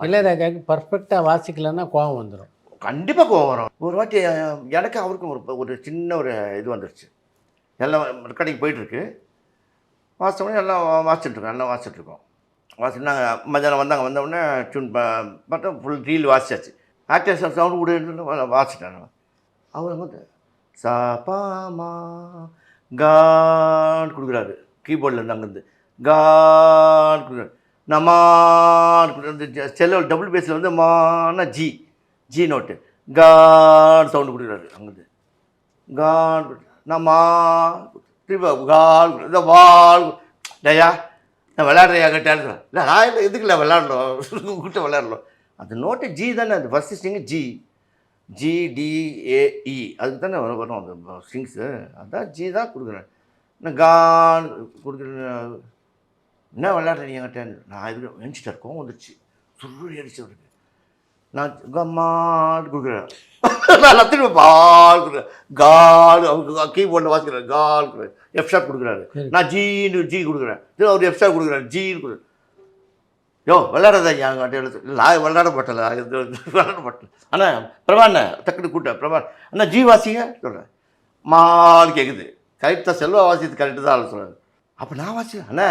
இளையராஜாவுக்கு பர்ஃபெக்டாக வாசிக்கலைன்னா கோவம் வந்துடும். கண்டிப்பாக கோவம் வரும். ஒரு வாட்டி எனக்கு அவருக்கும் ஒரு சின்ன ஒரு இது வந்துருச்சு. எல்லாம் ரெக்கார்டிங் போயிட்டுருக்கு. வாசித்தோடனே எல்லாம் வாசிச்சுட்ருக்கோம், எல்லாம் வாசிச்சுட்ருக்கோம். வாசிட்டு நாங்கள் மத்தியானம் வந்தவுடனே டியூன் பார்த்தா ஃபுல் ரீல் வாசிச்சாச்சு. ஆக்டர் சவுண்டு கூட வாசிட்டேன். அவர் வந்து சா பா மா கான் கொடுக்குறாரு கீபோர்டில் இருந்து அங்கேருந்து கான் கொடுக்குறாரு. நம்ம செல்ல டபுள் பேஸில் வந்து மானா ஜி ஜி நோட்டு கான் சவுண்டு கொடுக்குறாரு அங்கேருந்து கான் நம்ம திரும்ப கால் இந்த வால் டயா நான் விளையாடுறியா கேட்டேன். இல்லை நான் இல்லை எதுக்குல விளையாடணும் கிட்ட விளையாடலாம். அந்த நோட்டு ஜி தானே, அது ஃபஸ்ட்டு ஸ்ட்ரிங்கு ஜி ஜிடிஏஇ அதுக்கு தானே வரும் அந்த ஸ்ட்ரிங்ஸு. அதான் ஜி தான் கொடுக்குறேன். நான் கான் கொடுக்குறேன். என்ன விளையாடுறீங்க என்கிட்ட? நான் இது நினச்சிட்டேன், கோவம் வந்துடுச்சு, சுருளி அடிச்சு அவருக்கு. நான் கம்மாடு கொடுக்குறேன். நான் திரும்ப பால் கொடுக்குறேன். கால் அவருக்கு கீபோர்டில் வாசிக்கிறேன். கால் கொடுக்குறேன். எஃப் ஷாட் கொடுக்குறாரு. நான் ஜீன்னு ஜி கொடுக்குறேன். திரும்ப அவர் எஃப் ஷாட் கொடுக்குறாரு. ஜீன்னு கொடுக்குறேன். யோ விளையாடுறதா என்கிட்ட எழுத்து இல்லை, நான் விளையாட மாட்டேன், விளையாட மாட்டேன். ஆனால் பிரபாண்ண டக்குனு கூப்பிட்டேன். பிரபான் அண்ணா ஜி வாசிங்க சொல்கிறேன். மால் கேட்குது. கரெக்ட் தான், செல்வா வாசித்து கரெக்டு தான் சொல்கிறாரு. அப்போ நான் வாசிக்கிறேன். அண்ணா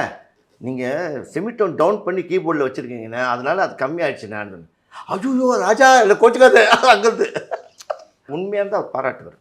நீங்கள் செமிடோன் டவுன் பண்ணி கீபோர்டில் வச்சுருக்கீங்கண்ணே, அதனால் அது கம்மியாகிடுச்சுண்ணே. ஐயோ ராஜா இல்லை கோச்சுக்காது அங்கேருந்து உண்மையாக இருந்தால் அவர் பாராட்டுவார்.